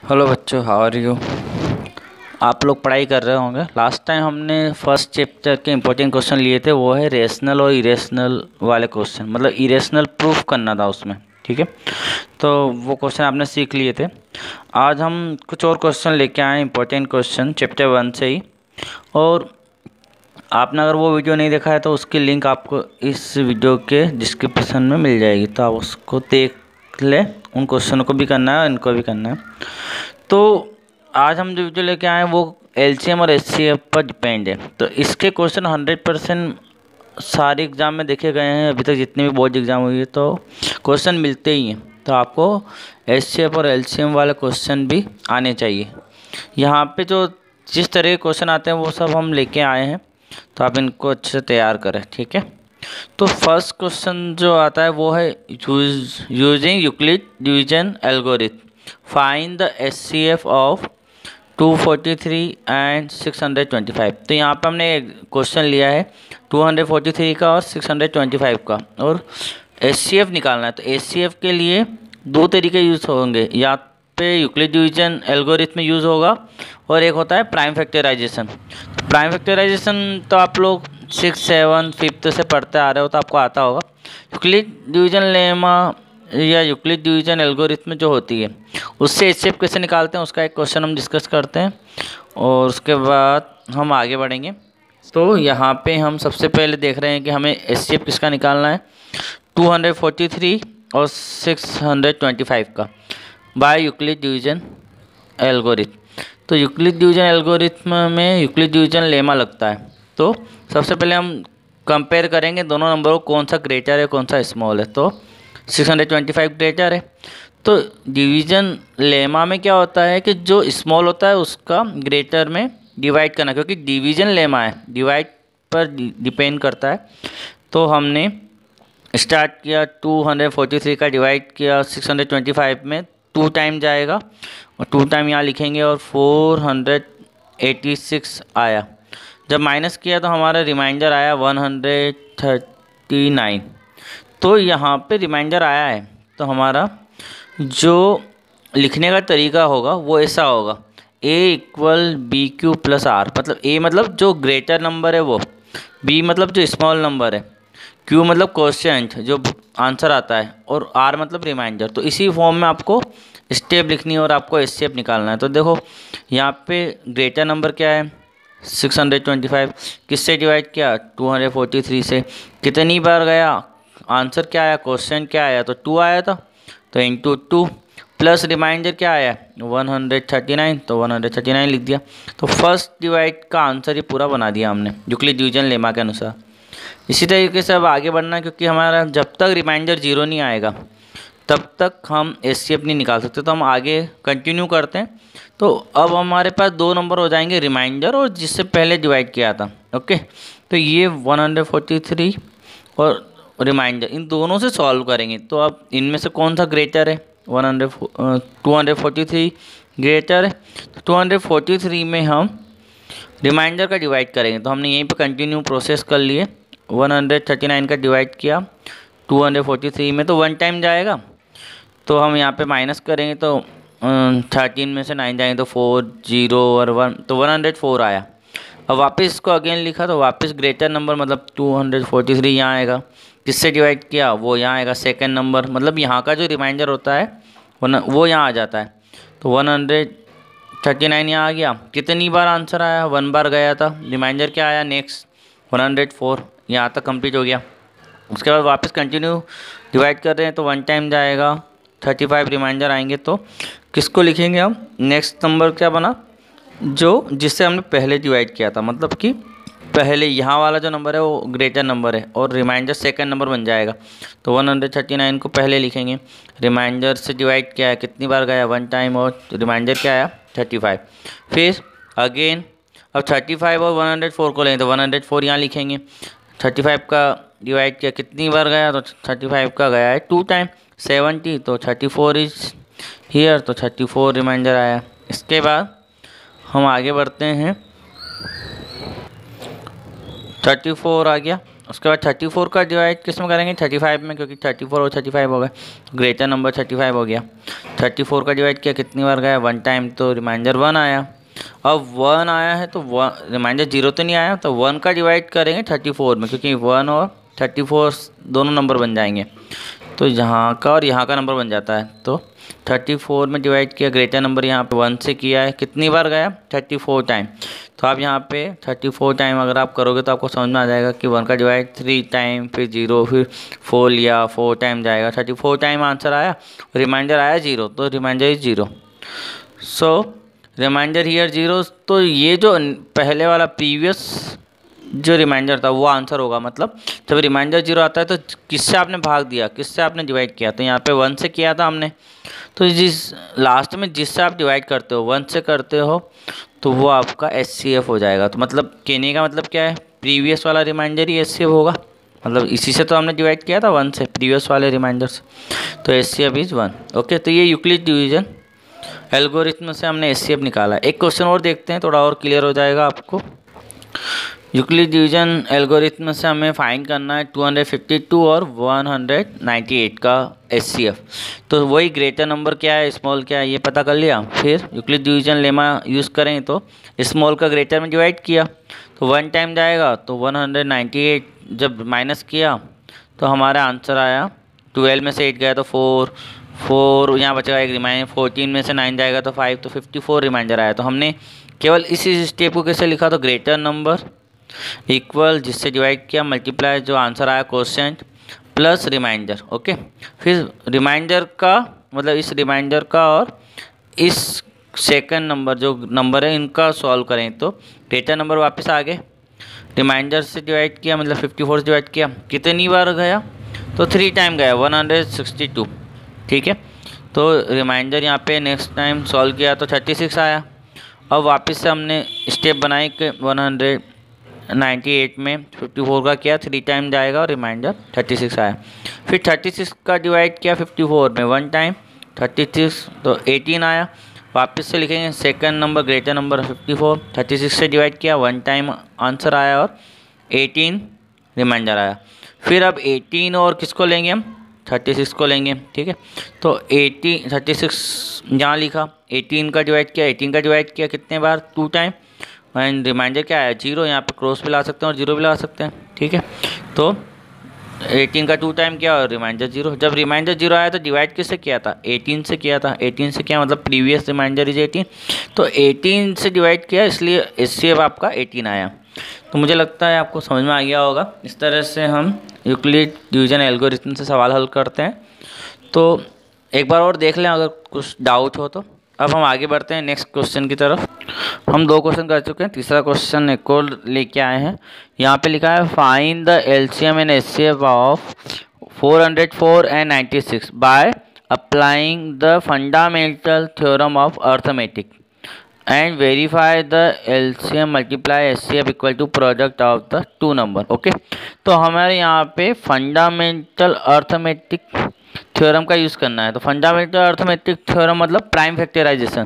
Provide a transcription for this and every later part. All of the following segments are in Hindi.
हेलो बच्चों, हाउ आर यू। आप लोग पढ़ाई कर रहे होंगे। लास्ट टाइम हमने फर्स्ट चैप्टर के इंपॉर्टेंट क्वेश्चन लिए थे, वो है रेशनल और इरेशनल वाले क्वेश्चन, मतलब इरेशनल प्रूफ करना था उसमें। ठीक है, तो वो क्वेश्चन आपने सीख लिए थे। आज हम कुछ और क्वेश्चन लेके आए, इंपॉर्टेंट क्वेश्चन चैप्टर 1 से ही। और आपने अगर वो वीडियो नहीं देखा है तो उसकी लिंक आपको इस वीडियो के डिस्क्रिप्शन में मिल जाएगी, तो आप उसको देख लें। उन क्वेश्चनों को भी करना है, इनको भी करना है। तो आज हम जो वीडियो लेके आए हैं वो एलसीएम और एचसीएफ पर डिपेंड है। तो इसके क्वेश्चन 100% सारे एग्ज़ाम में देखे गए हैं अभी तक, जितने भी बोर्ड एग्ज़ाम हुई है तो क्वेश्चन मिलते ही हैं। तो आपको एचसीएफ और एलसीएम वाले क्वेश्चन भी आने चाहिए। यहाँ पे जो जिस तरह के क्वेश्चन आते हैं वो सब हम लेके आए हैं, तो आप इनको अच्छे से तैयार करें। ठीक है, तो फर्स्ट क्वेश्चन जो आता है वो है using Euclid division algorithm find the HCF of 243 and 625। तो यहाँ पे हमने क्वेश्चन लिया है 243 का और 625 का, और एचसीएफ निकालना है। तो एचसीएफ के लिए दो तरीके यूज़ होंगे, या पे यूक्लिड डिवीजन एल्गोरिथम यूज़ होगा और एक होता है प्राइम फैक्टराइजेशन। प्राइम फैक्टराइजेशन तो आप लोग 6, 7, 5th से पढ़ते आ रहे हो तो आपको आता होगा। यूक्लिड डिवीजन लेमा या यूक्लिड डिवीजन एल्गोरिथम जो होती है उससे एचसीएफ कैसे निकालते हैं उसका एक क्वेश्चन हम डिस्कस करते हैं, और उसके बाद हम आगे बढ़ेंगे। तो यहाँ पे हम सबसे पहले देख रहे हैं कि हमें एचसीएफ किसका निकालना है, 243 और 625 का, बाय यूक्लिड डिवीजन एल्गोरिथम। तो यूक्लिड डिवीजन एल्गोरिथम में यूक्लिड डिवीजन लेमा लगता है। तो सबसे पहले हम कंपेयर करेंगे दोनों नंबरों को, कौन सा ग्रेटर है कौन सा स्मॉल है। तो 625 ग्रेटर है। तो डिवीजन लेमा में क्या होता है कि जो स्मॉल होता है उसका ग्रेटर में डिवाइड करना, क्योंकि डिवीजन लेमा है, डिवाइड पर डिपेंड करता है। तो हमने स्टार्ट किया 243 का डिवाइड किया 625 में, 2 टाइम जाएगा और 2 टाइम यहाँ लिखेंगे और 486 आया। जब माइनस किया तो हमारा रिमाइंडर आया 139। तो यहाँ पे रिमाइंडर आया है, तो हमारा जो लिखने का तरीका होगा वो ऐसा होगा, A = BQ + R। मतलब A मतलब जो ग्रेटर नंबर है वो, B मतलब जो स्मॉल नंबर है, Q मतलब क्वेश्चन जो आंसर आता है, और R मतलब रिमाइंडर। तो इसी फॉर्म में आपको स्टेप लिखनी है और आपको एचसीएफ निकालना है। तो देखो यहाँ पे ग्रेटर नंबर क्या है 625, किससे डिवाइड किया 243 से, कितनी बार गया, आंसर क्या आया, क्वेश्चन क्या आया, तो 2 आया था, तो इंटू 2 प्लस रिमाइंडर क्या आया 139, तो 139 लिख दिया। तो फर्स्ट डिवाइड का आंसर ही पूरा बना दिया हमने यूक्लिड डिवीजन लेमा के अनुसार। इसी तरीके से अब आगे बढ़ना है, क्योंकि हमारा जब तक रिमाइंडर 0 नहीं आएगा तब तक हम एचसीएफ नहीं निकाल सकते। तो हम आगे कंटिन्यू करते हैं। तो अब हमारे पास 2 नंबर हो जाएंगे, रिमाइंडर और जिससे पहले डिवाइड किया था। ओके, तो ये 143 और रिमाइंडर, इन दोनों से सॉल्व करेंगे। तो अब इनमें से कौन सा ग्रेटर है, 243 ग्रेटर है। तो 243 में हम रिमाइंडर का डिवाइड करेंगे। तो हमने यहीं पे कंटिन्यू प्रोसेस कर लिए, 139 का डिवाइड किया 243 में, तो 1 टाइम जाएगा। तो हम यहाँ पे माइनस करेंगे तो 13 में से 9 जाएंगे तो 4, 0 और 1, तो 104 आया। अब वापस इसको अगेन लिखा तो वापस ग्रेटर नंबर मतलब 243 यहाँ आएगा, जिससे डिवाइड किया वो यहाँ आएगा सेकंड नंबर, मतलब यहाँ का जो रिमाइंडर होता है वो यहाँ आ जाता है। तो 139 यहाँ आ गया। कितनी बार आंसर आया, 1 बार गया था, रिमाइंडर क्या आया नेक्स्ट 104, यहाँ तक कंप्लीट हो गया। उसके बाद वापस कंटिन्यू डिवाइड कर रहे हैं तो 1 टाइम जाएगा, 35 रिमाइंडर आएंगे। तो किसको लिखेंगे हम, नेक्स्ट नंबर क्या बना जो जिससे हमने पहले डिवाइड किया था, मतलब कि पहले यहाँ वाला जो नंबर है वो ग्रेटर नंबर है और रिमाइंडर सेकंड नंबर बन जाएगा। तो 139 को पहले लिखेंगे, रिमाइंडर से डिवाइड किया है, कितनी बार गया 1 टाइम, और रिमाइंडर क्या आया 35। फिर अगेन अब 35 और 104 को लेंगे तो 104 यहाँ लिखेंगे, 35 का डिवाइड किया, कितनी बार गया, तो 35 का गया है 2 टाइम, 70, तो 34 इज हियर, तो 34 रिमाइंडर आया। इसके बाद हम आगे बढ़ते हैं, 34 आ गया। उसके बाद 34 का डिवाइड किस में करेंगे, 35 में, क्योंकि 34 और 35 हो गए, ग्रेटर नंबर 35 हो गया। 34 का डिवाइड किया, कितनी बार गया, 1 टाइम, तो रिमाइंडर 1 आया। अब 1 आया है तो रिमाइंडर 0 तो नहीं आया, तो 1 का डिवाइड करेंगे 34 में, क्योंकि 1 और 34 दोनों नंबर बन जाएंगे, तो यहाँ का और यहाँ का नंबर बन जाता है। तो 34 में डिवाइड किया, ग्रेटर नंबर यहाँ पे 1 से किया है, कितनी बार गया, 34 टाइम। तो आप यहाँ पे 34 टाइम अगर आप करोगे तो आपको समझ में आ जाएगा कि 1 का डिवाइड 3 टाइम, फिर 0, फिर 4 लिया, 4 टाइम जाएगा, 34 टाइम आंसर आया, रिमाइंडर आया 0, तो remainder is 0। So remainder here 0। तो ये जो पहले वाला प्रीवियस जो रिमाइंडर था वो आंसर होगा। मतलब जब रिमाइंडर 0 आता है तो किससे आपने भाग दिया, किससे आपने डिवाइड किया, तो यहाँ पे 1 से किया था हमने। तो जिस लास्ट में जिससे आप डिवाइड करते हो 1 से करते हो तो वो आपका SCF हो जाएगा। तो मतलब कहने का मतलब क्या है, प्रीवियस वाला रिमाइंडर ही SCF होगा, मतलब इसी से तो हमने डिवाइड किया था 1 से, प्रीवियस वाले रिमाइंडर से, तो SCF इज़ 1। ओके, तो ये यूक्लिड डिवीजन एल्गोरिथम से हमने SCF निकाला। एक क्वेश्चन और देखते हैं, थोड़ा और क्लियर हो जाएगा आपको। यूक्लिड डिवीजन एल्गोरिथम से हमें फाइंड करना है 252 और 198 का SCF। तो वही ग्रेटर नंबर क्या है, स्मॉल क्या है, ये पता कर लिया। फिर यूक्लिड डिवीजन लेमा यूज़ करें तो स्मॉल का ग्रेटर में डिवाइड किया तो 1 टाइम जाएगा, तो 198 जब माइनस किया तो हमारा आंसर आया 12 में से 8 गया तो 4 यहाँ बचेगा एक रिमाइंडर, 14 में से 9 जाएगा तो 5, तो 54 रिमाइंडर आया। तो हमने केवल इसी स्टेप को कैसे लिखा, तो ग्रेटर नंबर इक्वल जिससे डिवाइड किया मल्टीप्लाई जो आंसर आया कोशेंट प्लस रिमाइंडर। ओके, फिर रिमाइंडर का मतलब इस रिमाइंडर का और इस सेकंड नंबर जो नंबर है इनका सॉल्व करें तो ग्रेटर नंबर वापस आ गए, रिमाइंडर से डिवाइड किया मतलब 54 से डिवाइड किया, कितनी बार गया, तो 3 टाइम गया, 162। ठीक है, तो रिमाइंडर यहाँ पे नेक्स्ट टाइम सॉल्व किया तो 36 आया। अब वापस से हमने स्टेप बनाई कि 198 में 54 का किया, 3 टाइम जाएगा और रिमाइंडर 36 आया। फिर 36 का डिवाइड किया 54 में 1 टाइम, 36 तो 18 आया। वापस से लिखेंगे सेकंड नंबर ग्रेटर नंबर 54, 36 से डिवाइड किया 1 टाइम आंसर आया और 18 रिमाइंडर आया। फिर अब 18 और किसको लेंगे हम, 36 को लेंगे। ठीक है, तो 36 यहाँ लिखा, 18 का डिवाइड किया, 18 का डिवाइड किया कितने बार, 2 टाइम, एंड रिमाइंडर क्या आया 0, यहाँ पे क्रॉस भी ला सकते हैं और 0 भी ला सकते हैं। ठीक है, तो 18 का 2 टाइम किया और रिमाइंडर 0। जब रिमाइंडर 0 आया तो डिवाइड किससे किया था, 18 से किया था। 18 से किया मतलब प्रीवियस रिमाइंडर इज 18, तो 18 से डिवाइड किया इसलिए SCF आपका 18 आया। तो मुझे लगता है आपको समझ में आ गया होगा। इस तरह से हम यूक्लिड डिवीजन एल्गोरिथम से सवाल हल करते हैं। तो एक बार और देख लें अगर कुछ डाउट हो तो। अब हम आगे बढ़ते हैं नेक्स्ट क्वेश्चन की तरफ। हम 2 क्वेश्चन कर चुके हैं, तीसरा क्वेश्चन एक और लेके आए हैं। यहाँ पे लिखा है find the LCM and SCF of 404 and 96 by applying the fundamental theorem of arithmetic and verify the LCM multiply SCF equal to product of the 2 number. Okay, तो हमारे यहाँ पे फंडामेंटल अर्थमेटिक थ्योरम का यूज़ करना है। तो फंडामेंटल अर्थमेटिक थ्योरम मतलब प्राइम फैक्टराइजेशन।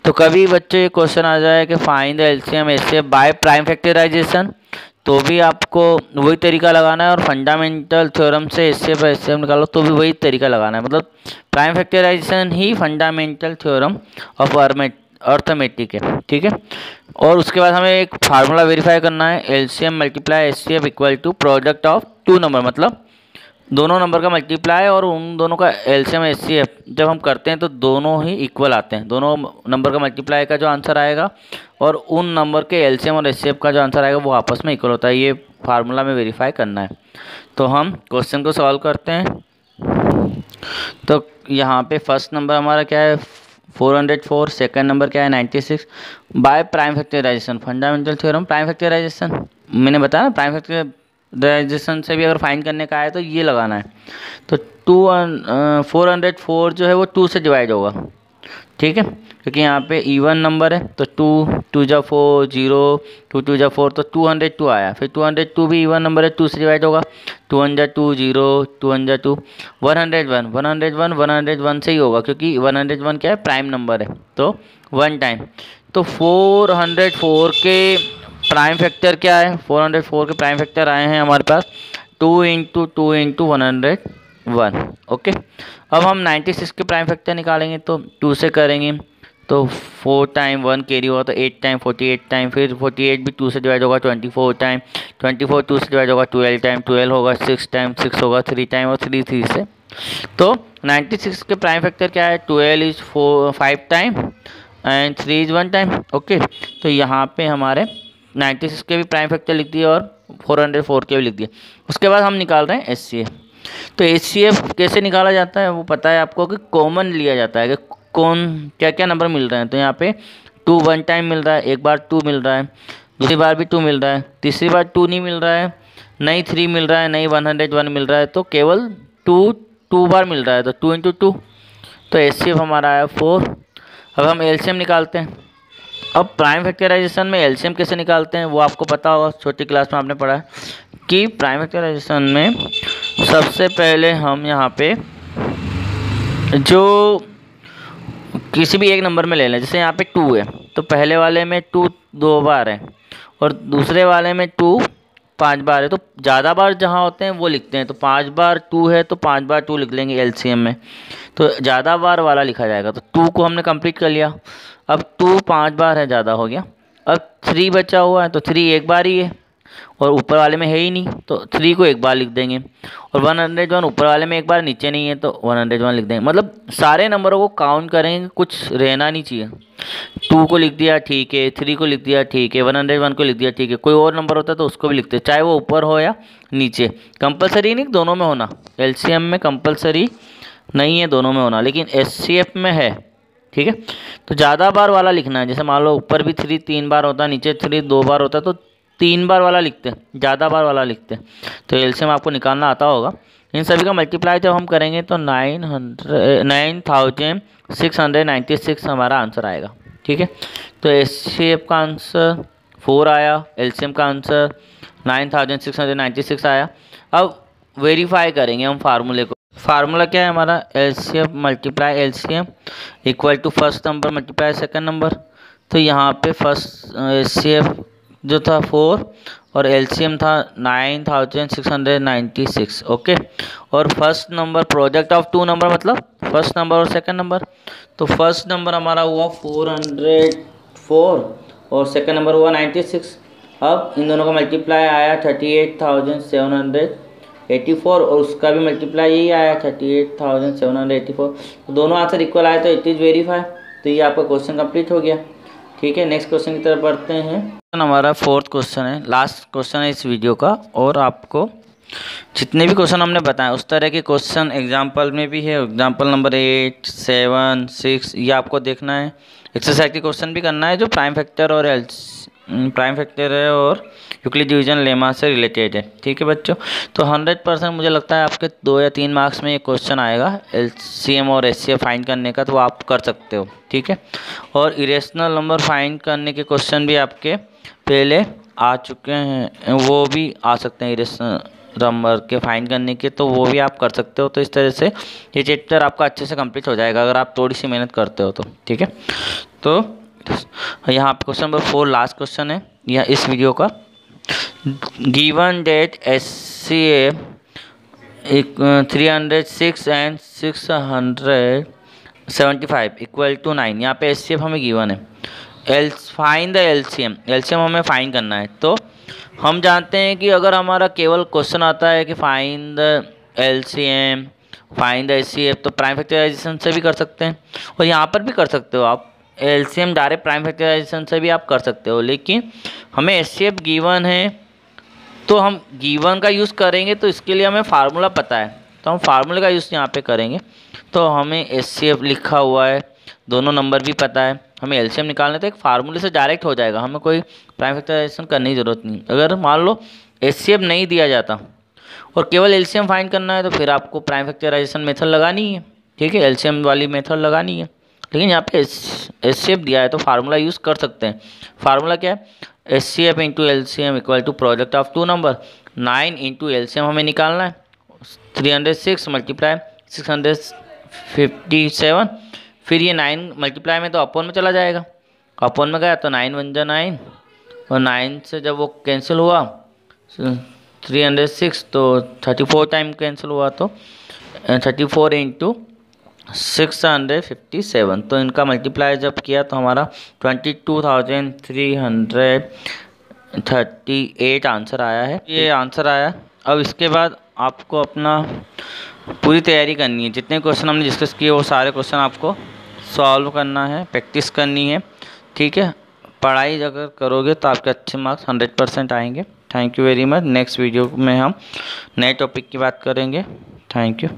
तो कभी बच्चों ये क्वेश्चन आ जाए कि find the LCM SCF by prime factorisation, तो भी आपको वही तरीका लगाना है, और फंडामेंटल थ्योरम से SCF निकालो तो भी वही तरीका लगाना है। मतलब प्राइम फैक्टराइजेशन ही फंडामेंटल थ्योरम ऑफ अर्थमेटिक है। ठीक है, और उसके बाद हमें एक फार्मूला वेरीफाई करना है, LCM multiply SCF equal to product of 2 number, मतलब दोनों नंबर का मल्टीप्लाई और उन दोनों का LCM SCF जब हम करते हैं तो दोनों ही इक्वल आते हैं। दोनों नंबर का मल्टीप्लाई का जो आंसर आएगा और उन नंबर के LCM और SCF का जो आंसर आएगा वो आपस में इक्वल होता है। ये फार्मूला में वेरीफाई करना है। तो हम क्वेश्चन को सॉल्व करते हैं। तो यहाँ पे फर्स्ट नंबर हमारा क्या है 404, सेकंड नंबर क्या है 96 by prime factorisation, fundamental theorem prime factorisation. मैंने बताया ना प्राइम फैक्टराइजेशन से भी अगर फाइंड करने का है तो ये लगाना है। तो 404 जो है वो 2 से डिवाइड होगा। ठीक है, क्योंकि यहाँ पे इवन नंबर है तो 2 जा 4 0, 2 जा 4 तो 202 आया। फिर 202 भी इवन नंबर है, 2 से डिवाइड होगा, 2 जा 2 0, 2 जा 2 101 से ही होगा क्योंकि 101 क्या है प्राइम नंबर है, तो 1 टाइम। तो 404 के प्राइम फैक्टर क्या है, 404 के प्राइम फैक्टर आए हैं हमारे पास 2 इंटू 101। ओके, अब हम 96 के प्राइम फैक्टर निकालेंगे तो 2 से करेंगे तो 4 टाइम 1 कैरी होगा तो 8 टाइम 48 टाइम, फिर 48 भी 2 से डिवाइड होगा 24 टाइम, 24 2 से डिवाइड होगा 12 टाइम, 12 होगा 6 टाइम, 6 होगा 3 टाइम और 3 3 से। तो 96 के प्राइम फैक्टर क्या है, 12 is 5 time and 3 is 1 time. Okay, तो यहाँ पे हमारे 96 के भी प्राइम फैक्टर लिख दिए और 404 के भी लिख दिए। उसके बाद हम निकाल रहे हैं HCF। तो HCF कैसे निकाला जाता है वो पता है आपको कि कॉमन लिया जाता है कि कौन क्या क्या नंबर मिल रहे हैं। तो यहाँ पे 2 1 टाइम मिल रहा है, एक बार 2 मिल रहा है, दूसरी बार भी 2 मिल रहा है, तीसरी बार 2 नहीं मिल रहा है, नहीं 3 मिल रहा है, नहीं 101 मिल रहा है, तो केवल 2 बार मिल रहा है। तो 2 इंटू 2, तो HCF हमारा आया 4। अब हम LCM निकालते हैं। अब प्राइम फैक्टराइजेशन में LCM कैसे निकालते हैं वो आपको पता होगा, छोटी क्लास में आपने पढ़ा है कि प्राइम फैक्टराइजेशन में सबसे पहले हम यहाँ पे जो किसी भी एक नंबर में ले लें। जैसे यहाँ पे 2 है तो पहले वाले में 2 2 बार है और दूसरे वाले में 2 5 बार है, तो ज़्यादा बार जहाँ होते हैं वो लिखते हैं। तो 5 बार 2 है तो 5 बार 2 लिख लेंगे LCM में, तो ज़्यादा बार वाला लिखा जाएगा। तो 2 को हमने कंप्लीट कर लिया। अब 2 5 बार है, ज़्यादा हो गया। अब 3 बचा हुआ है तो 3 एक बार ही है और ऊपर वाले में है ही नहीं, तो 3 को एक बार लिख देंगे। और 101 ऊपर वाले में एक बार, नीचे नहीं है तो 101 लिख देंगे। मतलब सारे नंबरों को काउंट करेंगे, कुछ रहना नहीं चाहिए। 2 को लिख दिया ठीक है, 3 को लिख दिया ठीक है, 101 को लिख दिया ठीक है। कोई और नंबर होता है तो उसको भी लिखते हैं, चाहे वो ऊपर हो या नीचे। कंपलसरी नहीं दोनों में होना, LCM में कंपलसरी नहीं है दोनों में होना, लेकिन HCF में है। ठीक है, तो ज़्यादा बार वाला लिखना है। जैसे मान लो ऊपर भी 3 3 बार होता है, नीचे 3 2 बार होता है, तो 3 बार वाला लिखते हैं, ज़्यादा बार वाला लिखते हैं। तो LCM आपको निकालना आता होगा। इन सभी का मल्टीप्लाई जब हम करेंगे तो 9696 हमारा आंसर आएगा। ठीक है, तो HCF का आंसर 4 आया, LCM का आंसर 9696 आया। अब वेरीफाई करेंगे हम फार्मूले को। फार्मूला क्या है हमारा, LCM multiply LCM equal to first number multiply second number. तो यहाँ पे फर्स्ट HCF जो था 4 और LCM था 9696। ओके, और first number product of 2 number मतलब फर्स्ट नंबर और सेकंड नंबर। तो फर्स्ट नंबर हमारा हुआ 404 और सेकंड नंबर हुआ 96। अब इन दोनों का मल्टीप्लाई आया 38,784 और उसका भी मल्टीप्लाई यही आया 38,784। तो दोनों आंसर इक्वल आए तो इट इज़ वेरीफाई। तो ये आपका क्वेश्चन कंप्लीट हो गया। ठीक है, नेक्स्ट क्वेश्चन की तरफ बढ़ते हैं। हमारा 4th क्वेश्चन है, लास्ट क्वेश्चन है इस वीडियो का। और आपको जितने भी क्वेश्चन हमने बताए उस तरह के क्वेश्चन एग्जाम्पल में भी है। एग्जाम्पल नंबर 8 7 6 ये आपको देखना है। एक्सरसाइज के क्वेश्चन भी करना है जो प्राइम फैक्टर है और यूक्लिड डिवीजन लेमा से रिलेटेड है। ठीक है बच्चों, तो 100% मुझे लगता है आपके 2 या 3 मार्क्स में ये क्वेश्चन आएगा LCM और HCF फाइंड करने का, तो आप कर सकते हो। ठीक है, और इरेशनल नंबर फाइंड करने के क्वेश्चन भी आपके पहले आ चुके हैं, वो भी आ सकते हैं इरेशनल नंबर के फाइंड करने के, तो वो भी आप कर सकते हो। तो इस तरह से ये चैप्टर आपका अच्छे से कंप्लीट हो जाएगा अगर आप थोड़ी सी मेहनत करते हो तो। ठीक है, तो यहाँ पे क्वेश्चन नंबर 4 लास्ट क्वेश्चन है यह इस वीडियो का। Given that HCF 306 and 675 equal to 9। यहाँ पे HCF हमें गिवन है, फाइंड द LCM हमें फाइंड करना है। तो हम जानते हैं कि अगर हमारा केवल क्वेश्चन आता है कि find the LCM find the HCF, तो प्राइम फैक्टराइजेशन से भी कर सकते हैं और यहाँ पर भी कर सकते हो आप। LCM डायरेक्ट प्राइम फैक्टराइजेशन से भी आप कर सकते हो, लेकिन हमें HCF गिवन है तो हम गिवन का यूज़ करेंगे। तो इसके लिए हमें फार्मूला पता है, तो हम फार्मूले का यूज़ यहाँ पे करेंगे। तो हमें HCF लिखा हुआ है, दोनों नंबर भी पता है, हमें LCM निकालना तो एक फार्मूले से डायरेक्ट हो जाएगा, हमें कोई प्राइम फैक्टराइजेशन करने की ज़रूरत नहीं। अगर मान लो HCF नहीं दिया जाता और केवल LCM फाइंड करना है तो फिर आपको प्राइम फैक्टराइजेशन मेथड लगानी है। ठीक है, LCM वाली मेथड लगानी है, लेकिन यहाँ पे HCF दिया है तो फार्मूला यूज़ कर सकते हैं। फार्मूला क्या है, HCF into LCM equal to product of 2 number. 9 into LCM हमें निकालना है, 306 मल्टीप्लाई 657, फिर ये 9 मल्टीप्लाई में तो अपॉन में चला जाएगा, अपॉन में गया तो 9 1 जा 9 और 9 से जब वो कैंसिल हुआ 306 तो 34 टाइम कैंसिल हुआ, तो 34 इंटू 657, तो इनका मल्टीप्लाई जब किया तो हमारा 22,338 आंसर आया है। ये आंसर आया। अब इसके बाद आपको अपना पूरी तैयारी करनी है, जितने क्वेश्चन हमने डिस्कस किए वो सारे क्वेश्चन आपको सॉल्व करना है, प्रैक्टिस करनी है, ठीक है। पढ़ाई अगर करोगे तो आपके अच्छे मार्क्स 100% आएंगे। Thank you very much. Next video में हम नए टॉपिक की बात करेंगे। Thank you.